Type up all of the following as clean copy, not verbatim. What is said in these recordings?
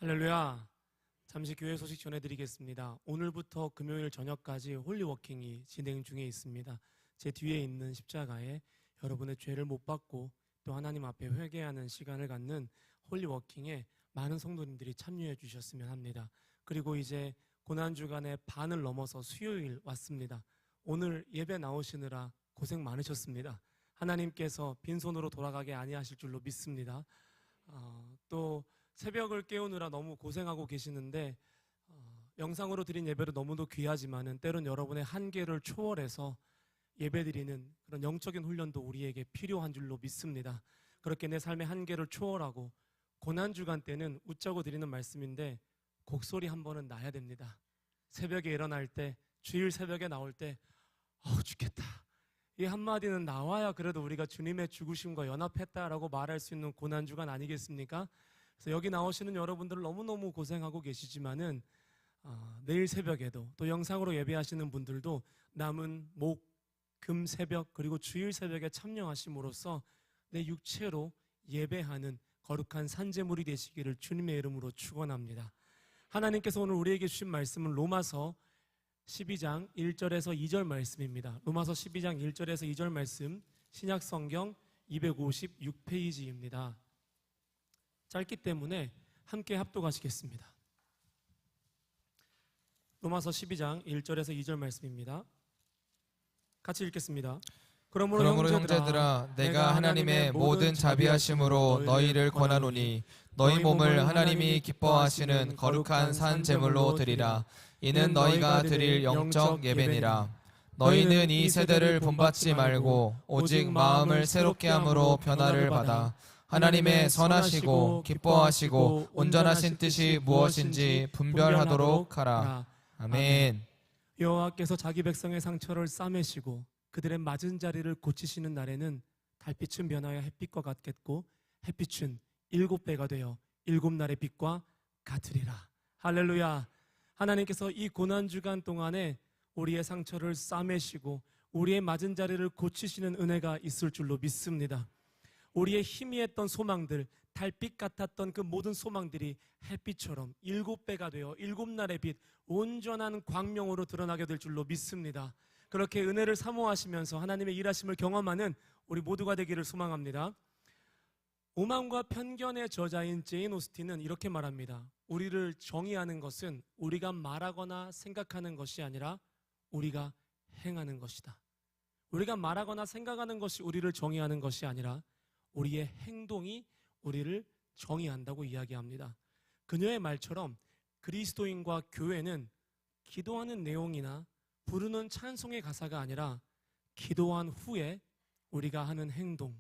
할렐루야. 잠시 교회 소식 전해드리겠습니다. 오늘부터 금요일 저녁까지 홀리워킹이 진행 중에 있습니다. 제 뒤에 있는 십자가에 여러분의 죄를 못 받고 또 하나님 앞에 회개하는 시간을 갖는 홀리워킹에 많은 성도님들이 참여해 주셨으면 합니다. 그리고 이제 고난주간의 반을 넘어서 수요일 왔습니다. 오늘 예배 나오시느라 고생 많으셨습니다. 하나님께서 빈손으로 돌아가게 아니하실 줄로 믿습니다. 또 새벽을 깨우느라 너무 고생하고 계시는데 영상으로 드린 예배도 너무도 귀하지만은 때론 여러분의 한계를 초월해서 예배드리는 그런 영적인 훈련도 우리에게 필요한 줄로 믿습니다. 그렇게 내 삶의 한계를 초월하고 고난주간 때는 웃자고 드리는 말씀인데 곡소리 한 번은 나야 됩니다. 새벽에 일어날 때, 주일 새벽에 나올 때 죽겠다, 이 한마디는 나와야 그래도 우리가 주님의 죽으심과 연합했다라고 말할 수 있는 고난주간 아니겠습니까? 그래서 여기 나오시는 여러분들 너무너무 고생하고 계시지만은 내일 새벽에도 또 영상으로 예배하시는 분들도 남은 목, 금 새벽 그리고 주일 새벽에 참여하심으로써 내 육체로 예배하는 거룩한 산제물이 되시기를 주님의 이름으로 축원합니다. 하나님께서 오늘 우리에게 주신 말씀은 로마서 12장 1절에서 2절 말씀입니다. 로마서 12장 1절에서 2절 말씀, 신약성경 256페이지입니다. 짧기 때문에 함께 합독하시겠습니다. 로마서 12장 1절에서 2절 말씀입니다. 같이 읽겠습니다. 그러므로 형제들아, 내가 하나님의 모든 자비하심으로 너희를 권하노니 너희 몸을 하나님이 기뻐하시는 거룩한 산 제물로 드리라. 이는 너희가 드릴 영적 예배니라. 너희는 이 세대를 본받지 말고 오직 마음을 새롭게 함으로 변화를 받아 하나님의 선하시고 기뻐하시고 온전하신 뜻이 무엇인지 분별하도록 하라. 아멘. 여호와께서 자기 백성의 상처를 싸매시고 그들의 맞은 자리를 고치시는 날에는 달빛은 변하여 햇빛과 같겠고 햇빛은 7배가 되어 7날의 빛과 같으리라. 할렐루야. 하나님께서 이 고난주간 동안에 우리의 상처를 싸매시고 우리의 맞은 자리를 고치시는 은혜가 있을 줄로 믿습니다. 우리의 희미했던 소망들, 달빛 같았던 그 모든 소망들이 햇빛처럼 7배가 되어 7날의 빛, 온전한 광명으로 드러나게 될 줄로 믿습니다. 그렇게 은혜를 사모하시면서 하나님의 일하심을 경험하는 우리 모두가 되기를 소망합니다. 오만과 편견의 저자인 제인 오스틴은 이렇게 말합니다. 우리를 정의하는 것은 우리가 말하거나 생각하는 것이 아니라 우리가 행하는 것이다. 우리가 말하거나 생각하는 것이 우리를 정의하는 것이 아니라 우리의 행동이 우리를 정의한다고 이야기합니다. 그녀의 말처럼 그리스도인과 교회는 기도하는 내용이나 부르는 찬송의 가사가 아니라 기도한 후에 우리가 하는 행동,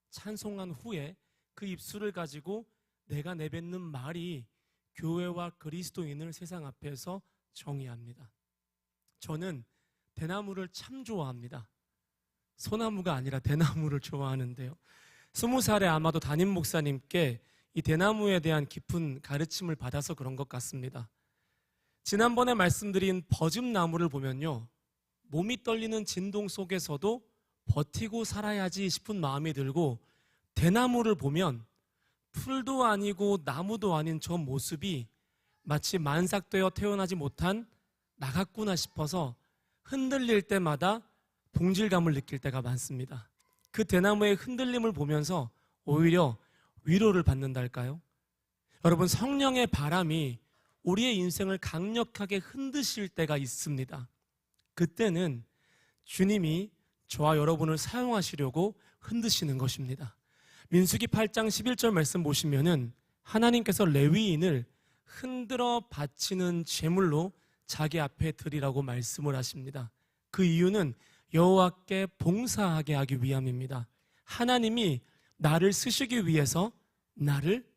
찬송한 후에 그 입술을 가지고 내가 내뱉는 말이 교회와 그리스도인을 세상 앞에서 정의합니다. 저는 대나무를 참 좋아합니다. 소나무가 아니라 대나무를 좋아하는데요. 20살에 아마도 담임 목사님께 이 대나무에 대한 깊은 가르침을 받아서 그런 것 같습니다. 지난번에 말씀드린 버즘나무를 보면요, 몸이 떨리는 진동 속에서도 버티고 살아야지 싶은 마음이 들고, 대나무를 보면 풀도 아니고 나무도 아닌 저 모습이 마치 만삭되어 태어나지 못한 나갔구나 싶어서 흔들릴 때마다 동질감을 느낄 때가 많습니다. 그 대나무의 흔들림을 보면서 오히려 위로를 받는달까요? 여러분, 성령의 바람이 우리의 인생을 강력하게 흔드실 때가 있습니다. 그때는 주님이 저와 여러분을 사용하시려고 흔드시는 것입니다. 민수기 8장 11절 말씀 보시면은 하나님께서 레위인을 흔들어 바치는 제물로 자기 앞에 드리라고 말씀을 하십니다. 그 이유는 여호와께 봉사하게 하기 위함입니다. 하나님이 나를 쓰시기 위해서 나를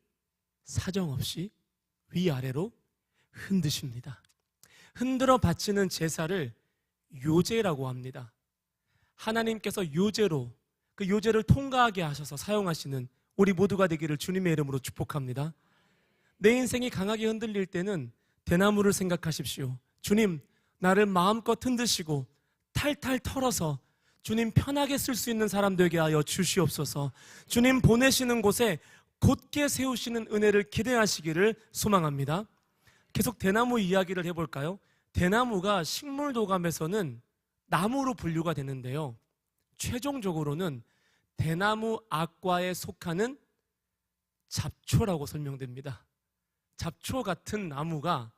사정없이 위아래로 흔드십니다. 흔들어 바치는 제사를 요제라고 합니다. 하나님께서 요제로, 그 요제를 통과하게 하셔서 사용하시는 우리 모두가 되기를 주님의 이름으로 축복합니다. 내 인생이 강하게 흔들릴 때는 대나무를 생각하십시오. 주님, 나를 마음껏 흔드시고 탈탈 털어서 주님 편하게 쓸 수 있는 사람 되게 하여 주시옵소서. 주님 보내시는 곳에 곧게 세우시는 은혜를 기대하시기를 소망합니다. 계속 대나무 이야기를 해볼까요? 대나무가 식물도감에서는 나무로 분류가 되는데요, 최종적으로는 대나무 악과에 속하는 잡초라고 설명됩니다. 잡초 같은 나무가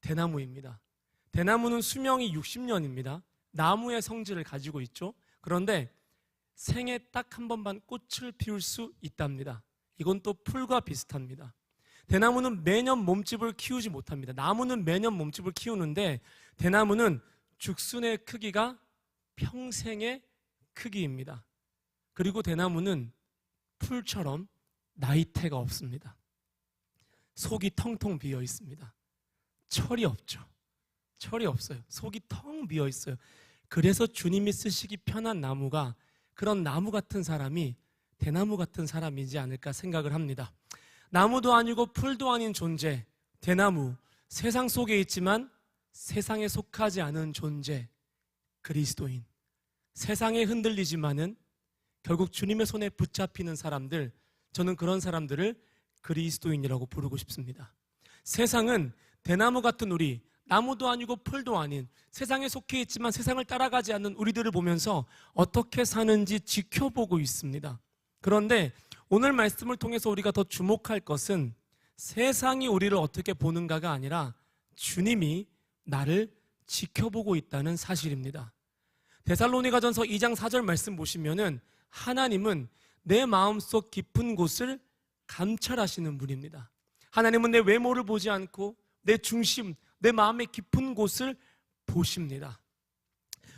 대나무입니다. 대나무는 수명이 60년입니다. 나무의 성질을 가지고 있죠. 그런데 생에 딱 한 번만 꽃을 피울 수 있답니다. 이건 또 풀과 비슷합니다. 대나무는 매년 몸집을 키우지 못합니다. 나무는 매년 몸집을 키우는데 대나무는 죽순의 크기가 평생의 크기입니다. 그리고 대나무는 풀처럼 나이테가 없습니다. 속이 텅텅 비어 있습니다. 철이 없죠. 철이 없어요. 속이 텅 비어 있어요. 그래서 주님이 쓰시기 편한 나무가, 그런 나무 같은 사람이 대나무 같은 사람이지 않을까 생각을 합니다. 나무도 아니고 풀도 아닌 존재, 대나무, 세상 속에 있지만 세상에 속하지 않은 존재, 그리스도인. 세상에 흔들리지만은 결국 주님의 손에 붙잡히는 사람들, 저는 그런 사람들을 그리스도인이라고 부르고 싶습니다. 세상은 대나무 같은 우리, 나무도 아니고 풀도 아닌 세상에 속해 있지만 세상을 따라가지 않는 우리들을 보면서 어떻게 사는지 지켜보고 있습니다. 그런데 오늘 말씀을 통해서 우리가 더 주목할 것은 세상이 우리를 어떻게 보는가가 아니라 주님이 나를 지켜보고 있다는 사실입니다. 데살로니가전서 2장 4절 말씀 보시면은 하나님은 내 마음속 깊은 곳을 감찰하시는 분입니다. 하나님은 내 외모를 보지 않고 내 중심, 내 마음의 깊은 곳을 보십니다.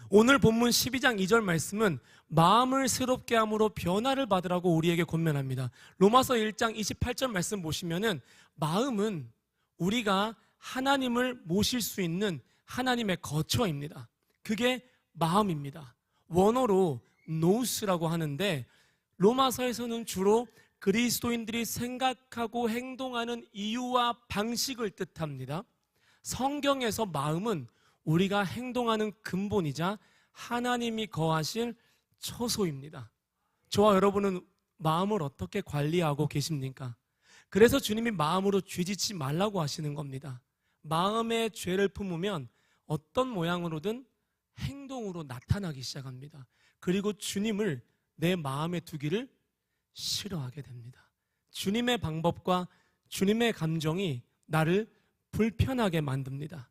오늘 본문 12장 2절 말씀은 마음을 새롭게 함으로 변화를 받으라고 우리에게 권면합니다. 로마서 1장 28절 말씀 보시면은 마음은 우리가 하나님을 모실 수 있는 하나님의 거처입니다. 그게 마음입니다. 원어로 노우스라고 하는데 로마서에서는 주로 그리스도인들이 생각하고 행동하는 이유와 방식을 뜻합니다. 성경에서 마음은 우리가 행동하는 근본이자 하나님이 거하실 처소입니다. 저와 여러분은 마음을 어떻게 관리하고 계십니까? 그래서 주님이 마음으로 죄짓지 말라고 하시는 겁니다. 마음의 죄를 품으면 어떤 모양으로든 행동으로 나타나기 시작합니다. 그리고 주님을 내 마음에 두기를 싫어하게 됩니다. 주님의 방법과 주님의 감정이 나를 불편하게 만듭니다.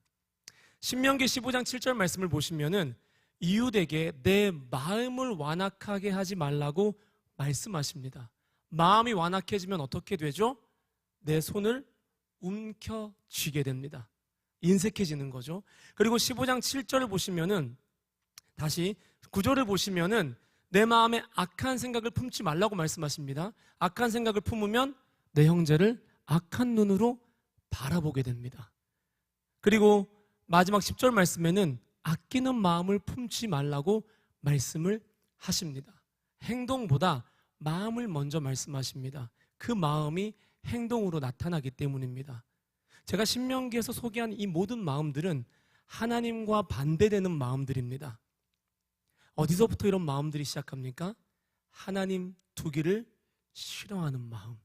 신명기 15장 7절 말씀을 보시면은 이웃에게 내 마음을 완악하게 하지 말라고 말씀하십니다. 마음이 완악해지면 어떻게 되죠? 내 손을 움켜쥐게 됩니다. 인색해지는 거죠. 그리고 15장 7절을 보시면은 다시 9절을 보시면은 내 마음에 악한 생각을 품지 말라고 말씀하십니다. 악한 생각을 품으면 내 형제를 악한 눈으로 바라보게 됩니다. 그리고 마지막 10절 말씀에는 아끼는 마음을 품지 말라고 말씀을 하십니다. 행동보다 마음을 먼저 말씀하십니다. 그 마음이 행동으로 나타나기 때문입니다. 제가 신명기에서 소개한 이 모든 마음들은 하나님과 반대되는 마음들입니다. 어디서부터 이런 마음들이 시작합니까? 하나님 두기를 싫어하는 마음,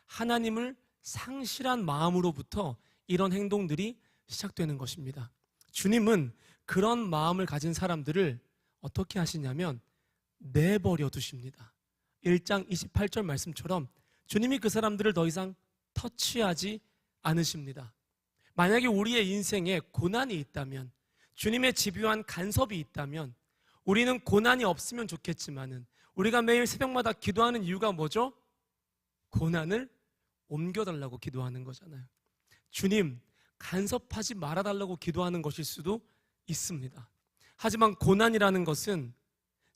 하나님을 상실한 마음으로부터 이런 행동들이 시작되는 것입니다. 주님은 그런 마음을 가진 사람들을 어떻게 하시냐면 내버려 두십니다. 1장 28절 말씀처럼 주님이 그 사람들을 더 이상 터치하지 않으십니다. 만약에 우리의 인생에 고난이 있다면, 주님의 집요한 간섭이 있다면 우리는 고난이 없으면 좋겠지만은 우리가 매일 새벽마다 기도하는 이유가 뭐죠? 고난을 옮겨달라고 기도하는 거잖아요. 주님, 간섭하지 말아달라고 기도하는 것일 수도 있습니다. 하지만 고난이라는 것은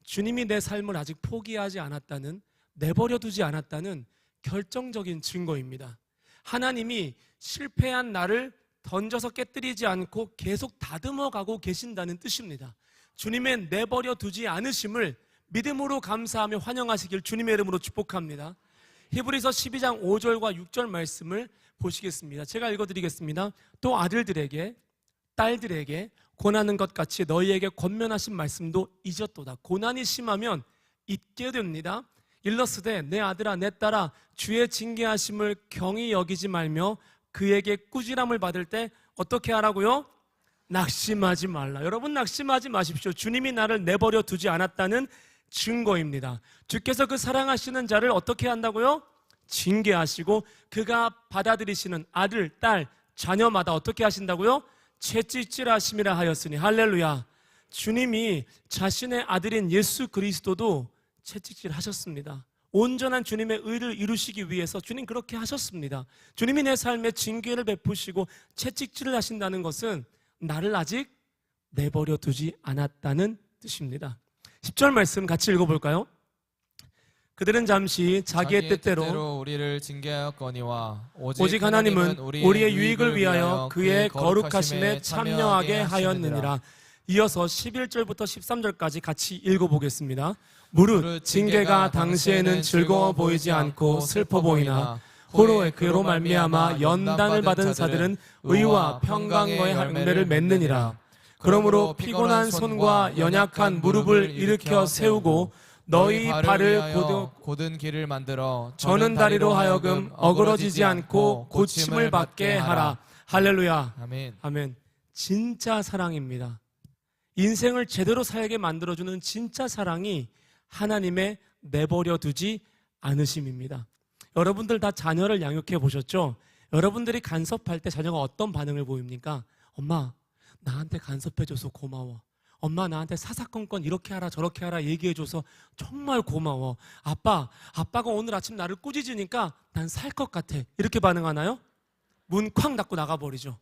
주님이 내 삶을 아직 포기하지 않았다는, 내버려두지 않았다는 결정적인 증거입니다. 하나님이 실패한 나를 던져서 깨뜨리지 않고 계속 다듬어가고 계신다는 뜻입니다. 주님의 내버려두지 않으심을 믿음으로 감사하며 환영하시길 주님의 이름으로 축복합니다. 히브리서 12장 5절과 6절 말씀을 보시겠습니다. 제가 읽어드리겠습니다. 또 아들들에게 딸들에게 권하는 것 같이 너희에게 권면하신 말씀도 잊었도다. 고난이 심하면 잊게 됩니다. 일러스되 내 아들아 내 딸아 주의 징계하심을 경히 여기지 말며 그에게 꾸지람을 받을 때 어떻게 하라고요? 낙심하지 말라. 여러분 낙심하지 마십시오. 주님이 나를 내버려 두지 않았다는 증거입니다. 주께서 그 사랑하시는 자를 어떻게 한다고요? 징계하시고 그가 받아들이시는 아들, 딸, 자녀마다 어떻게 하신다고요? 채찍질하심이라 하였으니 할렐루야. 주님이 자신의 아들인 예수 그리스도도 채찍질 하셨습니다. 온전한 주님의 의를 이루시기 위해서 주님 그렇게 하셨습니다. 주님이 내 삶에 징계를 베푸시고 채찍질을 하신다는 것은 나를 아직 내버려 두지 않았다는 뜻입니다. 10절 말씀 같이 읽어볼까요? 그들은 잠시 자기의 뜻대로 우리를 징계하였거니와 오직 하나님은 우리의 유익을 위하여 그의 거룩하심에 참여하게 하였느니라. 이어서 11절부터 13절까지 같이 읽어보겠습니다. 무릇 징계가 당시에는 즐거워 보이지 않고 슬퍼 보이나 후로에 그로 말미암아 연단을 받은 자들은 의와 평강과의 열매를 맺느니라. 그러므로 피곤한 손과 연약한 무릎을 일으켜 세우고 너희 발을 곧은 길을 만들어 저는 다리로 하여금 어그러지지 않고 고침을 받게 하라. 할렐루야. 아멘. 아멘. 진짜 사랑입니다. 인생을 제대로 살게 만들어주는 진짜 사랑이 하나님의 내버려 두지 않으심입니다. 여러분들 다 자녀를 양육해 보셨죠? 여러분들이 간섭할 때 자녀가 어떤 반응을 보입니까? 엄마, 나한테 간섭해줘서 고마워. 엄마, 나한테 사사건건 이렇게 하라 저렇게 하라 얘기해줘서 정말 고마워. 아빠가 오늘 아침 나를 꾸짖으니까 난 살 것 같아. 이렇게 반응하나요? 문 쾅 닫고 나가버리죠.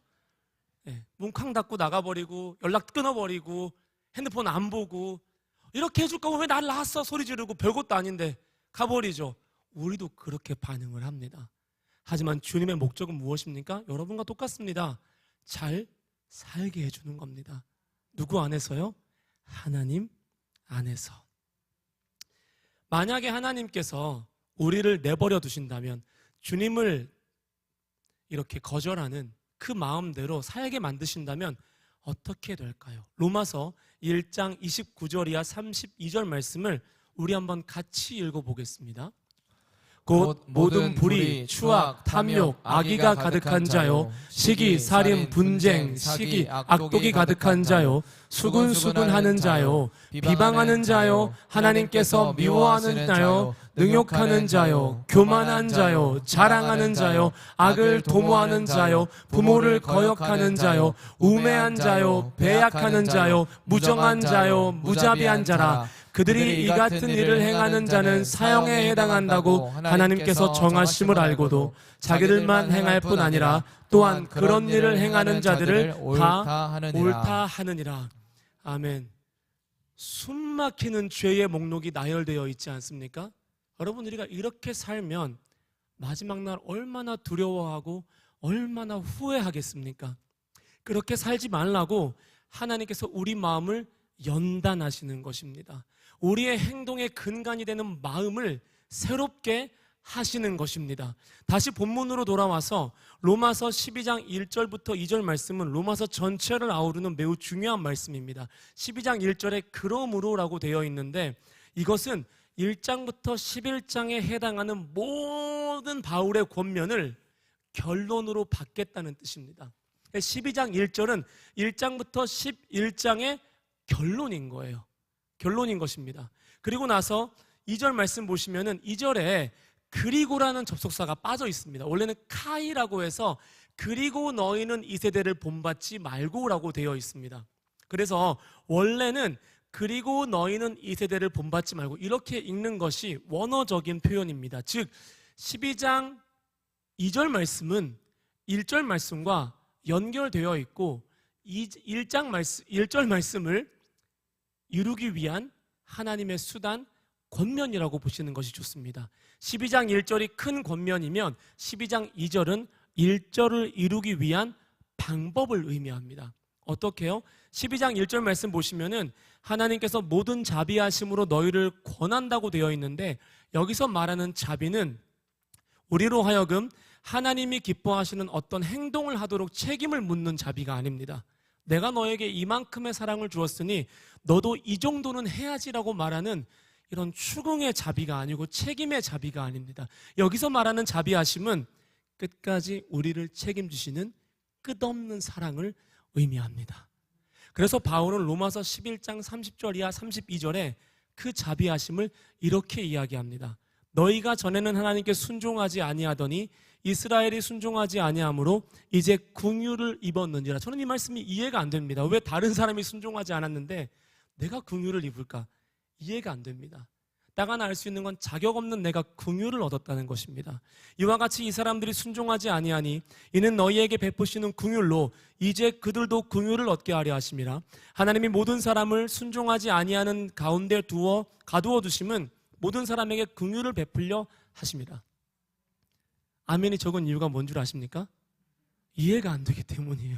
네, 문 쾅 닫고 나가버리고 연락 끊어버리고 핸드폰 안 보고 이렇게 해줄 거면 왜 나를 낳았어? 소리 지르고 별것도 아닌데 가버리죠. 우리도 그렇게 반응을 합니다. 하지만 주님의 목적은 무엇입니까? 여러분과 똑같습니다. 잘 살게 해주는 겁니다. 누구 안에서요? 하나님 안에서. 만약에 하나님께서 우리를 내버려 두신다면 주님을 이렇게 거절하는 그 마음대로 살게 만드신다면 어떻게 될까요? 로마서 1장 29절 이하 32절 말씀을 우리 한번 같이 읽어보겠습니다. 곧 모든 불의, 추악, 탐욕, 악의가 가득한 자요, 시기, 살인, 분쟁, 시기, 악독이 가득한 자요, 수군수군하는 자요, 비방하는 자요, 하나님께서 미워하는 자요, 능욕하는 자요, 교만한 자요, 자랑하는 자요, 악을 도모하는 자요, 부모를 거역하는 자요, 우매한 자요, 배약하는 자요, 무정한 자요, 무자비한 자라. 그들이 이 같은 일을 행하는 자는 사형에 해당한다고 하나님께서 정하심을 알고도 자기들만 행할 뿐 아니라 또한 그런 일을 행하는 자들을 다 옳다 하느니라. 아멘. 숨막히는 죄의 목록이 나열되어 있지 않습니까? 여러분, 우리가 이렇게 살면 마지막 날 얼마나 두려워하고 얼마나 후회하겠습니까? 그렇게 살지 말라고 하나님께서 우리 마음을 연단하시는 것입니다. 우리의 행동의 근간이 되는 마음을 새롭게 하시는 것입니다. 다시 본문으로 돌아와서 로마서 12장 1절부터 2절 말씀은 로마서 전체를 아우르는 매우 중요한 말씀입니다. 12장 1절에 그러므로라고 되어 있는데 이것은 1장부터 11장에 해당하는 모든 바울의 권면을 결론으로 받겠다는 뜻입니다. 12장 1절은 1장부터 11장의 결론인 거예요. 결론인 것입니다. 그리고 나서 2절 말씀 보시면은 2절에 그리고라는 접속사가 빠져 있습니다. 원래는 카이라고 해서 그리고 너희는 이 세대를 본받지 말고라고 되어 있습니다. 그래서 원래는 그리고 너희는 이 세대를 본받지 말고 이렇게 읽는 것이 원어적인 표현입니다. 즉 12장 2절 말씀은 1절 말씀과 연결되어 있고 1절 말씀을 이루기 위한 하나님의 수단, 권면이라고 보시는 것이 좋습니다. 12장 1절이 큰 권면이면 12장 2절은 1절을 이루기 위한 방법을 의미합니다. 어떻게요? 12장 1절 말씀 보시면은 하나님께서 모든 자비하심으로 너희를 권한다고 되어 있는데 여기서 말하는 자비는 우리로 하여금 하나님이 기뻐하시는 어떤 행동을 하도록 책임을 묻는 자비가 아닙니다. 내가 너에게 이만큼의 사랑을 주었으니 너도 이 정도는 해야지라고 말하는 이런 추궁의 자비가 아니고 책임의 자비가 아닙니다. 여기서 말하는 자비하심은 끝까지 우리를 책임지시는 끝없는 사랑을 의미합니다. 그래서 바울은 로마서 11장 30절 이하 32절에 그 자비하심을 이렇게 이야기합니다. 너희가 전에는 하나님께 순종하지 아니하더니 이스라엘이 순종하지 아니하므로 이제 긍휼을 입었느니라. 저는 이 말씀이 이해가 안 됩니다. 왜 다른 사람이 순종하지 않았는데 내가 긍휼을 입을까? 이해가 안 됩니다. 딱 하나 알 수 있는 건 자격 없는 내가 긍휼을 얻었다는 것입니다. 이와 같이 이 사람들이 순종하지 아니하니 이는 너희에게 베푸시는 긍휼로 이제 그들도 긍휼을 얻게 하려 하심이라. 하나님이 모든 사람을 순종하지 아니하는 가운데 가두어 두심은 모든 사람에게 긍휼을 베풀려 하심이라. 아멘이 적은 이유가 뭔 줄 아십니까? 이해가 안 되기 때문이에요.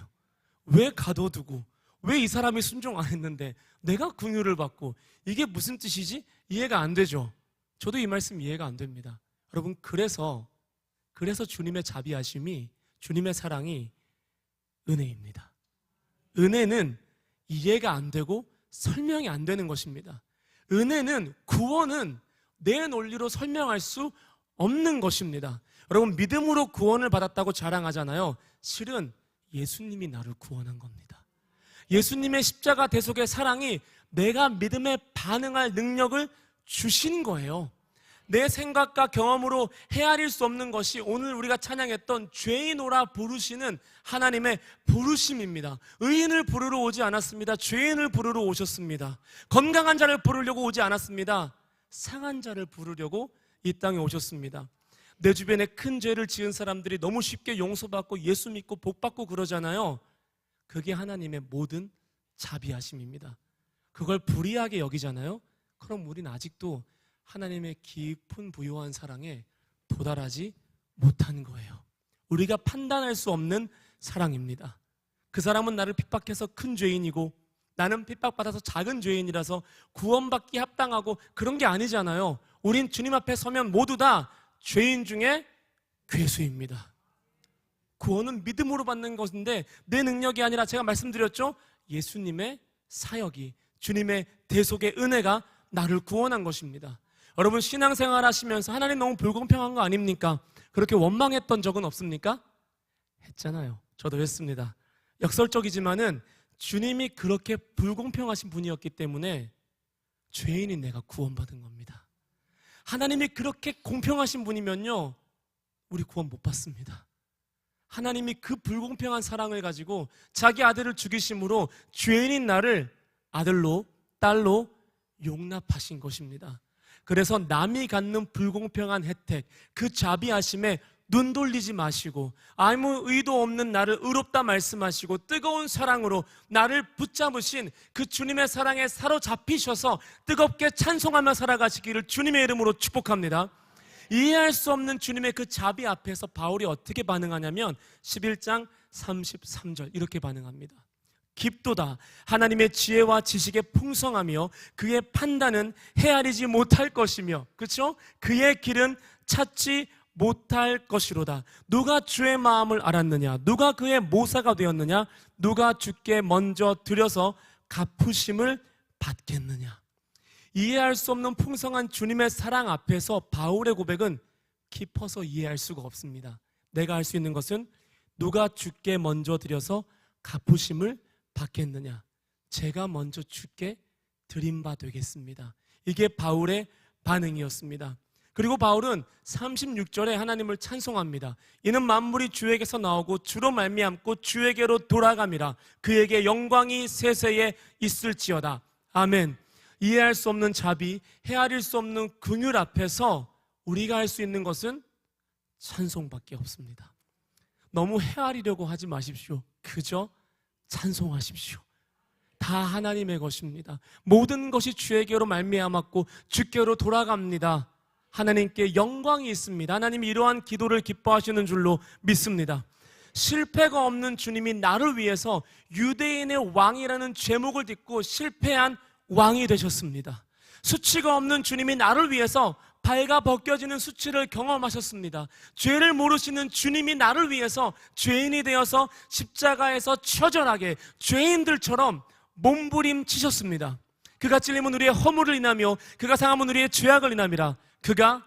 왜 가둬두고 왜 이 사람이 순종 안 했는데 내가 긍휼을 받고, 이게 무슨 뜻이지? 이해가 안 되죠. 저도 이 말씀 이해가 안 됩니다. 여러분, 그래서 주님의 자비하심이, 주님의 사랑이 은혜입니다. 은혜는 이해가 안 되고 설명이 안 되는 것입니다. 은혜는, 구원은 내 논리로 설명할 수 없는 것입니다. 여러분, 믿음으로 구원을 받았다고 자랑하잖아요. 실은 예수님이 나를 구원한 겁니다. 예수님의 십자가 대속의 사랑이 내가 믿음에 반응할 능력을 주신 거예요. 내 생각과 경험으로 헤아릴 수 없는 것이 오늘 우리가 찬양했던 죄인오라 부르시는 하나님의 부르심입니다. 의인을 부르러 오지 않았습니다. 죄인을 부르러 오셨습니다. 건강한 자를 부르려고 오지 않았습니다. 상한 자를 부르려고 이 땅에 오셨습니다. 내 주변에 큰 죄를 지은 사람들이 너무 쉽게 용서받고 예수 믿고 복받고 그러잖아요. 그게 하나님의 모든 자비하심입니다. 그걸 불이하게 여기잖아요. 그럼 우린 아직도 하나님의 깊은 부요한 사랑에 도달하지 못한 거예요. 우리가 판단할 수 없는 사랑입니다. 그 사람은 나를 핍박해서 큰 죄인이고 나는 핍박받아서 작은 죄인이라서 구원받기 합당하고 그런 게 아니잖아요. 우린 주님 앞에 서면 모두 다 죄인 중에 괴수입니다. 구원은 믿음으로 받는 것인데 내 능력이 아니라, 제가 말씀드렸죠, 예수님의 사역이, 주님의 대속의 은혜가 나를 구원한 것입니다. 여러분, 신앙생활 하시면서 하나님 너무 불공평한 거 아닙니까? 그렇게 원망했던 적은 없습니까? 했잖아요. 저도 했습니다. 역설적이지만은 주님이 그렇게 불공평하신 분이었기 때문에 죄인인 내가 구원받은 겁니다. 하나님이 그렇게 공평하신 분이면요, 우리 구원 못 받습니다. 하나님이 그 불공평한 사랑을 가지고 자기 아들을 죽이심으로 죄인인 나를 아들로, 딸로 용납하신 것입니다. 그래서 남이 갖는 불공평한 혜택, 그 자비하심에 눈 돌리지 마시고 아무 의도 없는 나를 의롭다 말씀하시고 뜨거운 사랑으로 나를 붙잡으신 그 주님의 사랑에 사로잡히셔서 뜨겁게 찬송하며 살아가시기를 주님의 이름으로 축복합니다. 이해할 수 없는 주님의 그 자비 앞에서 바울이 어떻게 반응하냐면 11장 33절 이렇게 반응합니다. 깊도다 하나님의 지혜와 지식의 풍성하며 그의 판단은 헤아리지 못할 것이며, 그렇죠? 그의 길은 찾지 못할 것이로다. 누가 주의 마음을 알았느냐? 누가 그의 모사가 되었느냐? 누가 주께 먼저 드려서 갚으심을 받겠느냐? 이해할 수 없는 풍성한 주님의 사랑 앞에서 바울의 고백은 깊어서 이해할 수가 없습니다. 내가 할 수 있는 것은 누가 주께 먼저 드려서 갚으심을 받겠느냐? 제가 먼저 주께 드린 바 되겠습니다. 이게 바울의 반응이었습니다. 그리고 바울은 36절에 하나님을 찬송합니다. 이는 만물이 주에게서 나오고 주로 말미암고 주에게로 돌아감이라. 그에게 영광이 세세에 있을지어다. 아멘. 이해할 수 없는 자비, 헤아릴 수 없는 긍휼 앞에서 우리가 할 수 있는 것은 찬송밖에 없습니다. 너무 헤아리려고 하지 마십시오. 그저 찬송하십시오. 다 하나님의 것입니다. 모든 것이 주에게로 말미암았고 주께로 돌아갑니다. 하나님께 영광이 있습니다. 하나님이 이러한 기도를 기뻐하시는 줄로 믿습니다. 실패가 없는 주님이 나를 위해서 유대인의 왕이라는 제목을 딛고 실패한 왕이 되셨습니다. 수치가 없는 주님이 나를 위해서 발가 벗겨지는 수치를 경험하셨습니다. 죄를 모르시는 주님이 나를 위해서 죄인이 되어서 십자가에서 처절하게 죄인들처럼 몸부림치셨습니다. 그가 찔림은 우리의 허물을 인하며 그가 상함은 우리의 죄악을 인함이라. 그가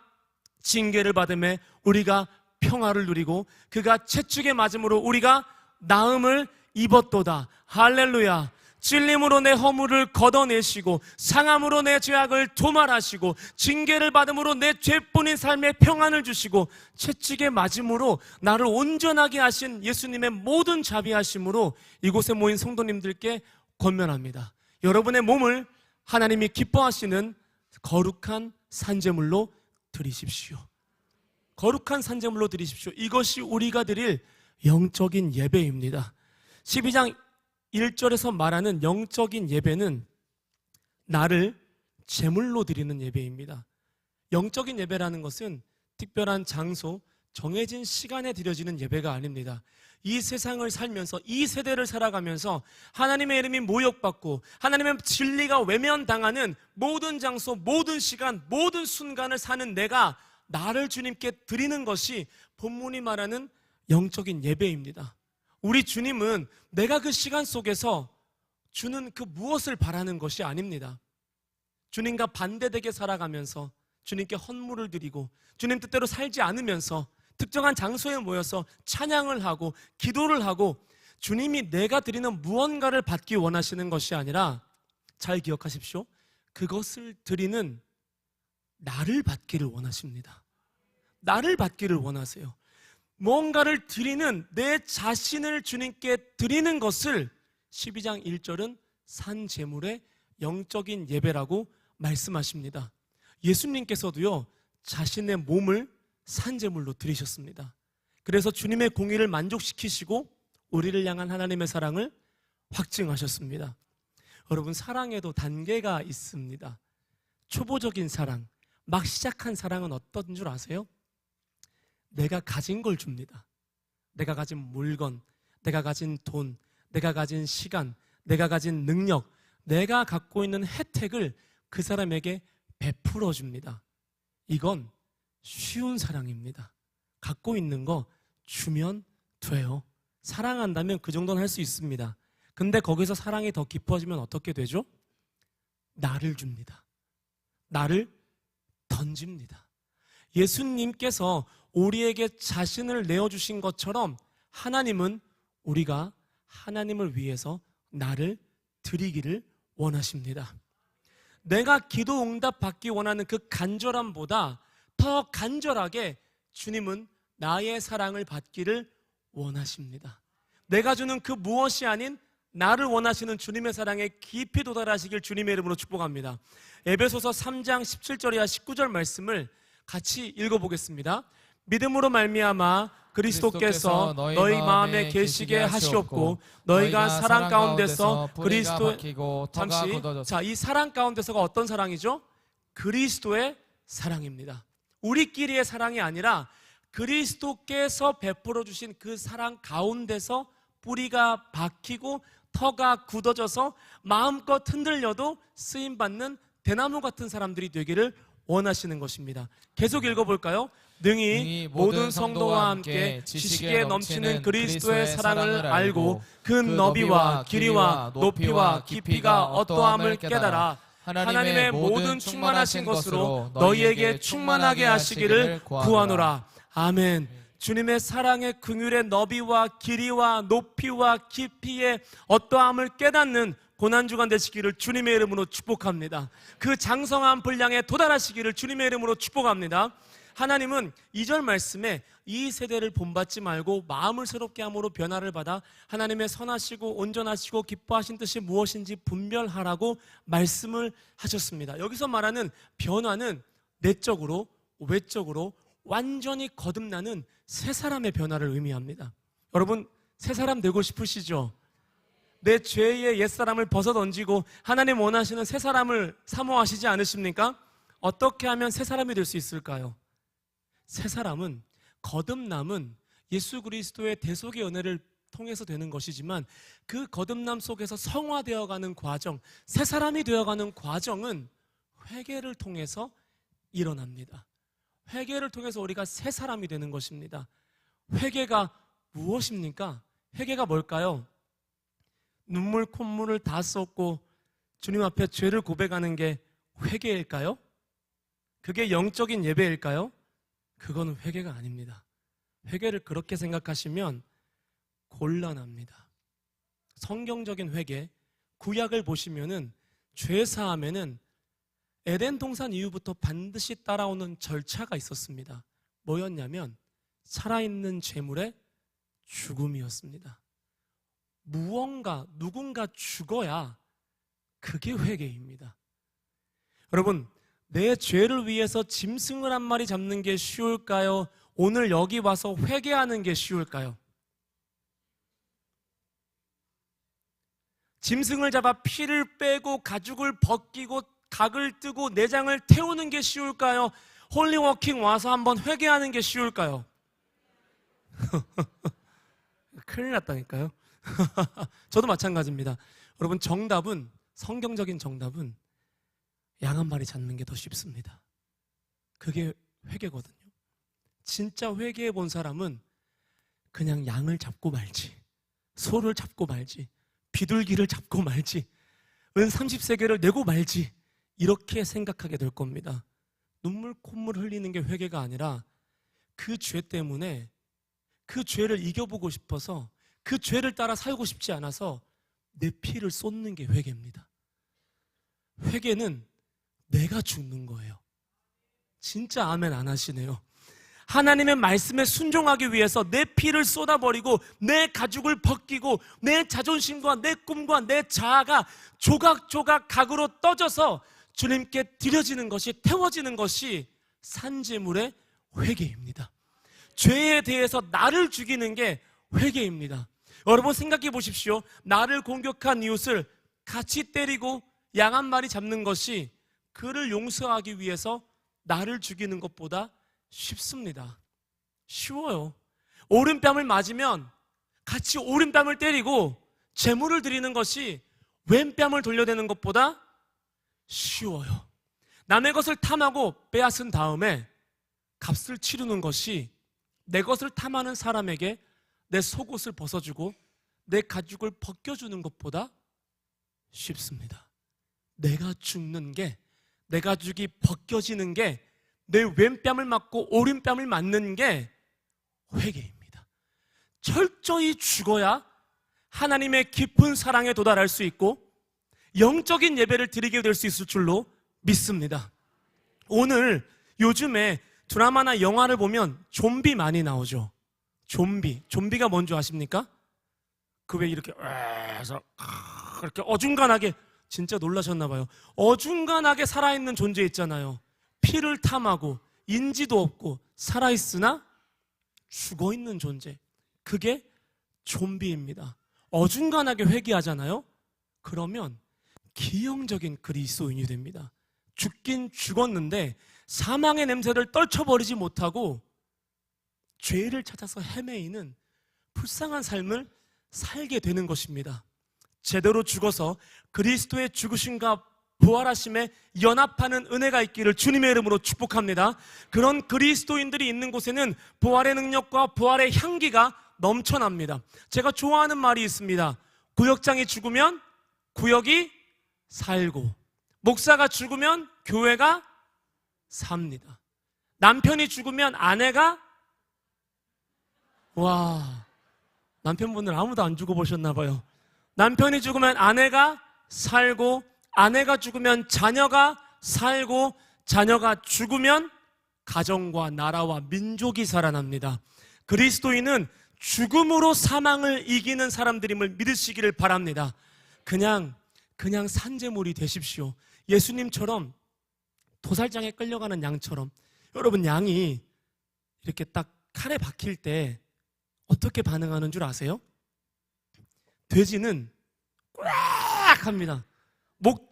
징계를 받음에 우리가 평화를 누리고 그가 채찍에 맞음으로 우리가 나음을 입었도다. 할렐루야. 찔림으로 내 허물을 걷어내시고 상함으로 내 죄악을 도말하시고 징계를 받음으로 내 죄뿐인 삶에 평안을 주시고 채찍에 맞음으로 나를 온전하게 하신 예수님의 모든 자비하심으로 이곳에 모인 성도님들께 권면합니다. 여러분의 몸을 하나님이 기뻐하시는 거룩한 산제물로 드리십시오. 거룩한 산제물로 드리십시오. 이것이 우리가 드릴 영적인 예배입니다. 12장 1절에서 말하는 영적인 예배는 나를 제물로 드리는 예배입니다. 영적인 예배라는 것은 특별한 장소, 정해진 시간에 드려지는 예배가 아닙니다. 이 세상을 살면서, 이 세대를 살아가면서 하나님의 이름이 모욕받고 하나님의 진리가 외면당하는 모든 장소, 모든 시간, 모든 순간을 사는 내가 나를 주님께 드리는 것이 본문이 말하는 영적인 예배입니다. 우리 주님은 내가 그 시간 속에서 주는 그 무엇을 바라는 것이 아닙니다. 주님과 반대되게 살아가면서 주님께 헌물을 드리고 주님 뜻대로 살지 않으면서 특정한 장소에 모여서 찬양을 하고 기도를 하고 주님이 내가 드리는 무언가를 받기 원하시는 것이 아니라, 잘 기억하십시오. 그것을 드리는 나를 받기를 원하십니다. 나를 받기를 원하세요. 뭔가를 드리는 내 자신을 주님께 드리는 것을 12장 1절은 산제물의 영적인 예배라고 말씀하십니다. 예수님께서도요, 자신의 몸을 산제물로 드리셨습니다. 그래서 주님의 공의를 만족시키시고 우리를 향한 하나님의 사랑을 확증하셨습니다. 여러분, 사랑에도 단계가 있습니다. 초보적인 사랑, 막 시작한 사랑은 어떤 줄 아세요? 내가 가진 걸 줍니다. 내가 가진 물건, 내가 가진 돈, 내가 가진 시간, 내가 가진 능력, 내가 갖고 있는 혜택을 그 사람에게 베풀어 줍니다. 이건 쉬운 사랑입니다. 갖고 있는 거 주면 돼요. 사랑한다면 그 정도는 할 수 있습니다. 근데 거기서 사랑이 더 깊어지면 어떻게 되죠? 나를 줍니다. 나를 던집니다. 예수님께서 우리에게 자신을 내어주신 것처럼 하나님은 우리가 하나님을 위해서 나를 드리기를 원하십니다. 내가 기도 응답 받기 원하는 그 간절함보다 더 간절하게 주님은 나의 사랑을 받기를 원하십니다. 내가 주는 그 무엇이 아닌 나를 원하시는 주님의 사랑에 깊이 도달하시길 주님의 이름으로 축복합니다. 에베소서 3장 17절 이하 19절 말씀을 같이 읽어보겠습니다. 믿음으로 말미암아 그리스도께서 너희 마음에 계시게 하시옵고 너희가 사랑 가운데서 그리스도의 잠시 자, 이 사랑 가운데서가 어떤 사랑이죠? 그리스도의 사랑입니다. 우리끼리의 사랑이 아니라 그리스도께서 베풀어 주신 그 사랑 가운데서 뿌리가 박히고 터가 굳어져서 마음껏 흔들려도 쓰임받는 대나무 같은 사람들이 되기를 원하시는 것입니다. 계속 읽어볼까요? 능히 모든 성도와 함께 지식에 넘치는 그리스도의 사랑을 알고 그 너비와 길이와 높이와 깊이가 어떠함을 깨달아 하나님의 모든 충만하신 것으로 너희에게 충만하게 하시기를 구하노라. 아멘. 주님의 사랑의 긍휼의 너비와 길이와 높이와 깊이의 어떠함을 깨닫는 고난주간 되시기를 주님의 이름으로 축복합니다. 그 장성한 분량에 도달하시기를 주님의 이름으로 축복합니다. 하나님은 2절 말씀에 이 세대를 본받지 말고 마음을 새롭게 함으로 변화를 받아 하나님의 선하시고 온전하시고 기뻐하신 뜻이 무엇인지 분별하라고 말씀을 하셨습니다. 여기서 말하는 변화는 내적으로 외적으로 완전히 거듭나는 새 사람의 변화를 의미합니다. 여러분, 새 사람 되고 싶으시죠? 내 죄의 옛사람을 벗어던지고 하나님 원하시는 새 사람을 사모하시지 않으십니까? 어떻게 하면 새 사람이 될 수 있을까요? 새 사람은, 거듭남은 예수 그리스도의 대속의 은혜를 통해서 되는 것이지만 그 거듭남 속에서 성화되어가는 과정, 새 사람이 되어가는 과정은 회개를 통해서 일어납니다. 회개를 통해서 우리가 새 사람이 되는 것입니다. 회개가 무엇입니까? 회개가 뭘까요? 눈물 콧물을 다 쏟고 주님 앞에 죄를 고백하는 게 회개일까요? 그게 영적인 예배일까요? 그거는 회개가 아닙니다. 회개를 그렇게 생각하시면 곤란합니다. 성경적인 회개, 구약을 보시면은 죄 사함에는 에덴 동산 이후부터 반드시 따라오는 절차가 있었습니다. 뭐였냐면 살아있는 죄물의 죽음이었습니다. 누군가 죽어야 그게 회개입니다. 여러분, 내 죄를 위해서 짐승을 한 마리 잡는 게 쉬울까요? 오늘 여기 와서 회개하는 게 쉬울까요? 짐승을 잡아 피를 빼고 가죽을 벗기고 각을 뜨고 내장을 태우는 게 쉬울까요? 홀리워킹 와서 한번 회개하는 게 쉬울까요? 큰일 났다니까요. 저도 마찬가지입니다. 여러분, 성경적인 정답은 양 한 마리 잡는 게 더 쉽습니다. 그게 회개거든요. 진짜 회개해 본 사람은 그냥 양을 잡고 말지, 소를 잡고 말지, 비둘기를 잡고 말지, 은 30세계를 내고 말지, 이렇게 생각하게 될 겁니다. 눈물 콧물 흘리는 게 회개가 아니라 그 죄 때문에 그 죄를 이겨보고 싶어서 그 죄를 따라 살고 싶지 않아서 내 피를 쏟는 게 회개입니다. 회개는 내가 죽는 거예요. 진짜 아멘 안 하시네요. 하나님의 말씀에 순종하기 위해서 내 피를 쏟아버리고 내 가죽을 벗기고 내 자존심과 내 꿈과 내 자아가 조각조각 각으로 떠져서 주님께 드려지는 것이, 태워지는 것이 산제물의 회개입니다. 죄에 대해서 나를 죽이는 게 회개입니다. 여러분 생각해 보십시오. 나를 공격한 이웃을 같이 때리고 양 한 마리 잡는 것이 그를 용서하기 위해서 나를 죽이는 것보다 쉽습니다. 쉬워요. 오른뺨을 맞으면 같이 오른뺨을 때리고 제물을 드리는 것이 왼뺨을 돌려대는 것보다 쉬워요. 남의 것을 탐하고 빼앗은 다음에 값을 치르는 것이 내 것을 탐하는 사람에게 내 속옷을 벗어주고 내 가죽을 벗겨주는 것보다 쉽습니다. 내가 죽는 게, 내 가죽이 벗겨지는 게, 내 왼뺨을 맞고 오른뺨을 맞는 게 회개입니다. 철저히 죽어야 하나님의 깊은 사랑에 도달할 수 있고 영적인 예배를 드리게 될 수 있을 줄로 믿습니다. 오늘 요즘에 드라마나 영화를 보면 좀비 많이 나오죠. 좀비가 뭔지 아십니까? 그 왜 이렇게 해서 그렇게 어중간하게, 진짜 놀라셨나 봐요. 어중간하게 살아있는 존재 있잖아요. 피를 탐하고 인지도 없고 살아있으나 죽어있는 존재, 그게 좀비입니다. 어중간하게 회개하잖아요. 그러면 기형적인 그리스도인이 됩니다. 죽긴 죽었는데 사망의 냄새를 떨쳐버리지 못하고 죄를 찾아서 헤매이는 불쌍한 삶을 살게 되는 것입니다. 제대로 죽어서 그리스도의 죽으심과 부활하심에 연합하는 은혜가 있기를 주님의 이름으로 축복합니다. 그런 그리스도인들이 있는 곳에는 부활의 능력과 부활의 향기가 넘쳐납니다. 제가 좋아하는 말이 있습니다. 구역장이 죽으면 구역이 살고, 목사가 죽으면 교회가 삽니다. 남편이 죽으면 아내가, 와, 남편분들 아무도 안 죽어보셨나 봐요. 남편이 죽으면 아내가 살고, 아내가 죽으면 자녀가 살고, 자녀가 죽으면 가정과 나라와 민족이 살아납니다. 그리스도인은 죽음으로 사망을 이기는 사람들임을 믿으시기를 바랍니다. 그냥 산제물이 되십시오. 예수님처럼 도살장에 끌려가는 양처럼. 여러분, 양이 이렇게 딱 칼에 박힐 때 어떻게 반응하는 줄 아세요? 돼지는 꽉 합니다.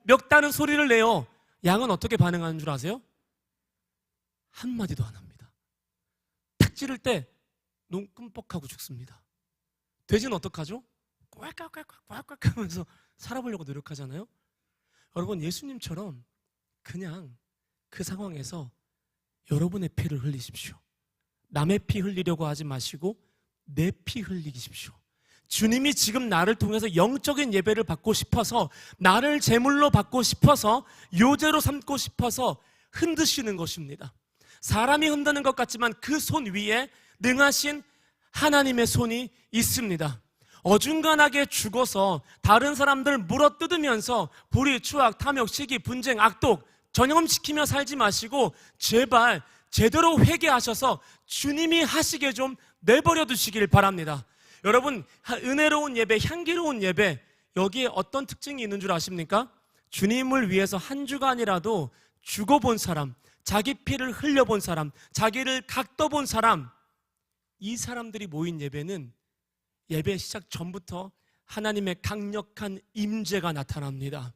멱다는 소리를 내요. 양은 어떻게 반응하는 줄 아세요? 한마디도 안 합니다. 탁 찌를 때 눈 끔뻑하고 죽습니다. 돼지는 어떡하죠? 꽉꽉꽉꽉꽉 하면서 살아보려고 노력하잖아요. 여러분, 예수님처럼 그냥 그 상황에서 여러분의 피를 흘리십시오. 남의 피 흘리려고 하지 마시고 내 피 흘리십시오. 주님이 지금 나를 통해서 영적인 예배를 받고 싶어서, 나를 제물로 받고 싶어서, 요제로 삼고 싶어서 흔드시는 것입니다. 사람이 흔드는 것 같지만 그 손 위에 능하신 하나님의 손이 있습니다. 어중간하게 죽어서 다른 사람들 물어뜯으면서 불의, 추악, 탐욕, 시기, 분쟁, 악독 전염시키며 살지 마시고 제발 제대로 회개하셔서 주님이 하시게 좀 내버려 두시길 바랍니다. 여러분, 은혜로운 예배, 향기로운 예배, 여기에 어떤 특징이 있는 줄 아십니까? 주님을 위해서 한 주간이라도 죽어본 사람, 자기 피를 흘려본 사람, 자기를 각떠본 사람, 이 사람들이 모인 예배는 예배 시작 전부터 하나님의 강력한 임재가 나타납니다.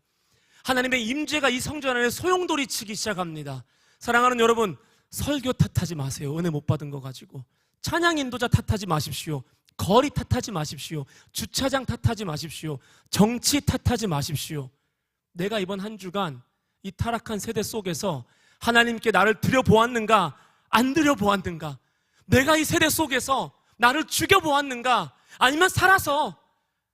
하나님의 임재가 이 성전 안에 소용돌이 치기 시작합니다. 사랑하는 여러분, 설교 탓하지 마세요. 은혜 못 받은 거 가지고. 찬양 인도자 탓하지 마십시오. 거리 탓하지 마십시오. 주차장 탓하지 마십시오. 정치 탓하지 마십시오. 내가 이번 한 주간 이 타락한 세대 속에서 하나님께 나를 드려보았는가, 안 드려보았는가? 내가 이 세대 속에서 나를 죽여보았는가, 아니면 살아서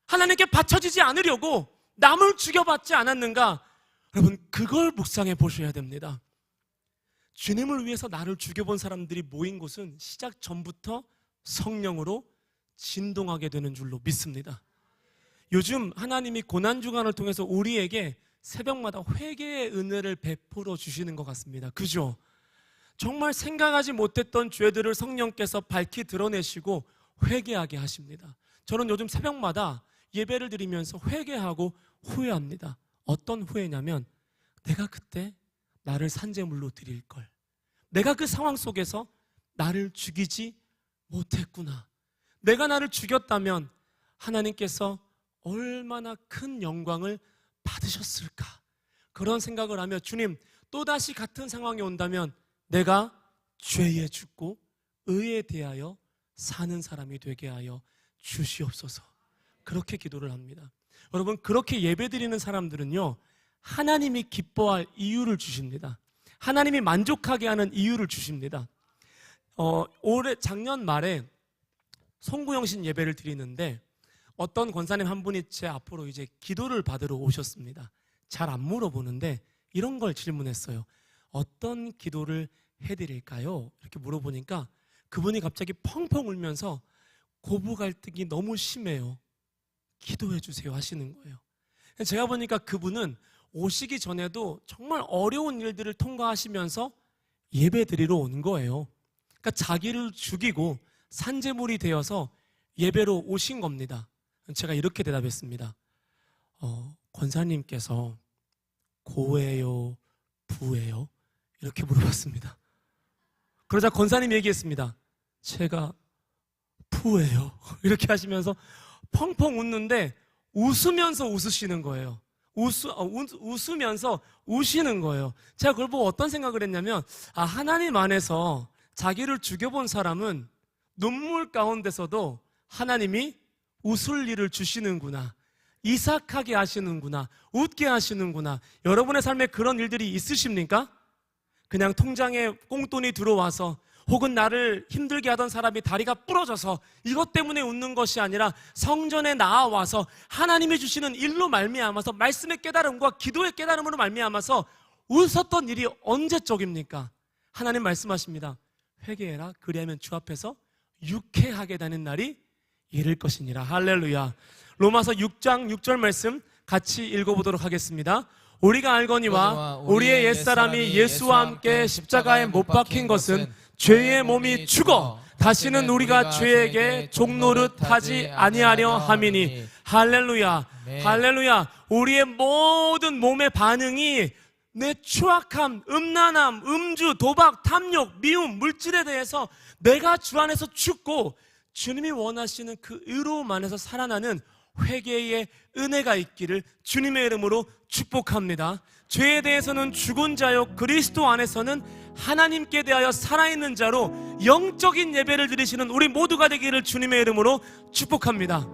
하나님께 바쳐지지 않으려고 남을 죽여받지 않았는가? 여러분, 그걸 묵상해 보셔야 됩니다. 주님을 위해서 나를 죽여본 사람들이 모인 곳은 시작 전부터 성령으로 진동하게 되는 줄로 믿습니다. 요즘 하나님이 고난주간을 통해서 우리에게 새벽마다 회개의 은혜를 베풀어 주시는 것 같습니다. 그죠? 정말 생각하지 못했던 죄들을 성령께서 밝히 드러내시고 회개하게 하십니다. 저는 요즘 새벽마다 예배를 드리면서 회개하고 후회합니다. 어떤 후회냐면, 내가 그때 나를 산제물로 드릴 걸, 내가 그 상황 속에서 나를 죽이지 못했구나. 내가 나를 죽였다면 하나님께서 얼마나 큰 영광을 받으셨을까? 그런 생각을 하며, 주님, 또다시 같은 상황이 온다면 내가 죄에 죽고 의에 대하여 사는 사람이 되게 하여 주시옵소서. 그렇게 기도를 합니다. 여러분, 그렇게 예배드리는 사람들은요, 하나님이 기뻐할 이유를 주십니다. 하나님이 만족하게 하는 이유를 주십니다. 작년 말에 송구영신 예배를 드리는데 어떤 권사님 한 분이 제 앞으로 이제 기도를 받으러 오셨습니다. 잘 안 물어보는데 이런 걸 질문했어요. 어떤 기도를 해드릴까요? 이렇게 물어보니까 그분이 갑자기 펑펑 울면서 고부 갈등이 너무 심해요. 기도해 주세요 하시는 거예요. 제가 보니까 그분은 오시기 전에도 정말 어려운 일들을 통과하시면서 예배 드리러 온 거예요. 그러니까 자기를 죽이고 산제물이 되어서 예배로 오신 겁니다. 제가 이렇게 대답했습니다. 권사님께서 고예요, 부예요? 이렇게 물어봤습니다. 그러자 권사님이 얘기했습니다. 제가 부예요. 이렇게 하시면서 펑펑 웃는데 웃으면서 웃으시는 거예요. 웃으면서 우시는 거예요. 제가 그걸 보고 어떤 생각을 했냐면, 하나님 안에서 자기를 죽여본 사람은 눈물 가운데서도 하나님이 웃을 일을 주시는구나, 이삭하게 하시는구나, 웃게 하시는구나. 여러분의 삶에 그런 일들이 있으십니까? 그냥 통장에 꽁돈이 들어와서, 혹은 나를 힘들게 하던 사람이 다리가 부러져서 이것 때문에 웃는 것이 아니라 성전에 나와서 하나님이 주시는 일로 말미암아서, 말씀의 깨달음과 기도의 깨달음으로 말미암아서 웃었던 일이 언제적입니까? 하나님 말씀하십니다. 회개해라. 그리하면 주 앞에서 유쾌하게 되는 날이 이를 것이니라. 할렐루야. 로마서 6장 6절 말씀 같이 읽어보도록 하겠습니다. 우리가 알거니와 우리의 옛사람이 예수와 함께 십자가에 못 박힌 것은 죄의 몸이 죽어 다시는 우리가 죄에게 종노릇 하지 아니하려 함이니. 할렐루야. 할렐루야. 우리의 모든 몸의 반응이 내 추악함, 음란함, 음주, 도박, 탐욕, 미움, 물질에 대해서 내가 주 안에서 죽고 주님이 원하시는 그 의로움 안에서 살아나는 회개의 은혜가 있기를 주님의 이름으로 축복합니다. 죄에 대해서는 죽은 자요, 그리스도 안에서는 하나님께 대하여 살아있는 자로 영적인 예배를 드리시는 우리 모두가 되기를 주님의 이름으로 축복합니다.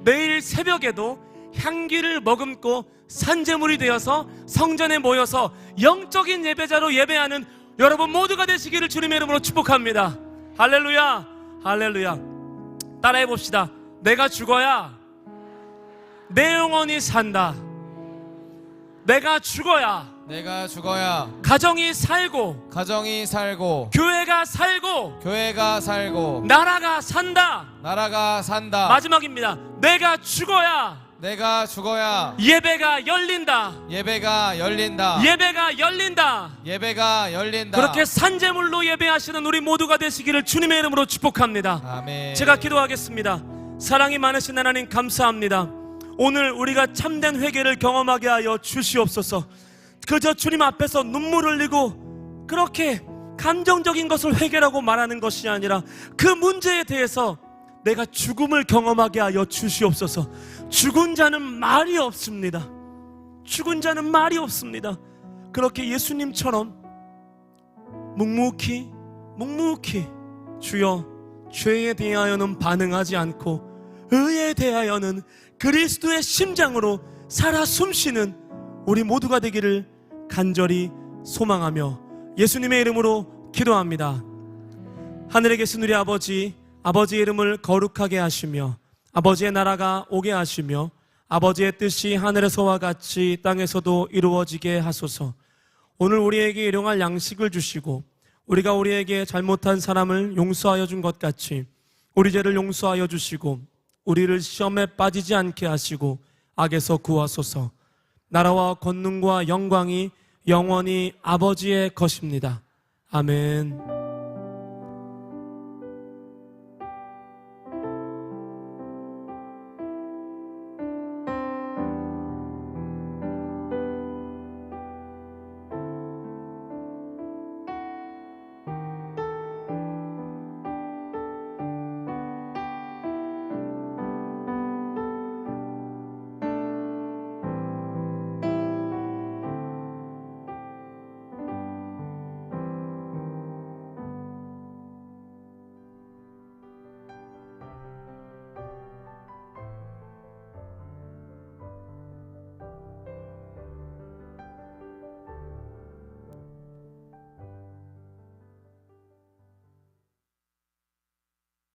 내일 새벽에도 향기를 머금고 산제물이 되어서 성전에 모여서 영적인 예배자로 예배하는 여러분 모두가 되시기를 주님의 이름으로 축복합니다. 할렐루야. 할렐루야. 따라해 봅시다. 내가 죽어야 내 영혼이 산다. 내가 죽어야 내가 죽어야 가정이 살고 가정이 살고 교회가 살고 교회가 살고 나라가 산다. 나라가 산다. 마지막입니다. 내가 죽어야 내가 죽어야 예배가 열린다. 예배가 열린다. 예배가 열린다. 예배가 열린다. 그렇게 산제물로 예배하시는 우리 모두가 되시기를 주님의 이름으로 축복합니다. 아멘. 제가 기도하겠습니다. 사랑이 많으신 하나님 감사합니다. 오늘 우리가 참된 회개를 경험하게 하여 주시옵소서. 그저 주님 앞에서 눈물 흘리고 그렇게 감정적인 것을 회개라고 말하는 것이 아니라 그 문제에 대해서 내가 죽음을 경험하게 하여 주시옵소서. 죽은 자는 말이 없습니다. 죽은 자는 말이 없습니다. 그렇게 예수님처럼 묵묵히 주여, 죄에 대하여는 반응하지 않고 의에 대하여는 그리스도의 심장으로 살아 숨쉬는 우리 모두가 되기를 간절히 소망하며 예수님의 이름으로 기도합니다. 하늘에 계신 우리 아버지, 아버지의 이름을 거룩하게 하시며 아버지의 나라가 오게 하시며 아버지의 뜻이 하늘에서와 같이 땅에서도 이루어지게 하소서. 오늘 우리에게 일용할 양식을 주시고 우리가 우리에게 잘못한 사람을 용서하여 준 것 같이 우리 죄를 용서하여 주시고 우리를 시험에 빠지지 않게 하시고 악에서 구하소서. 나라와 권능과 영광이 영원히 아버지의 것입니다. 아멘.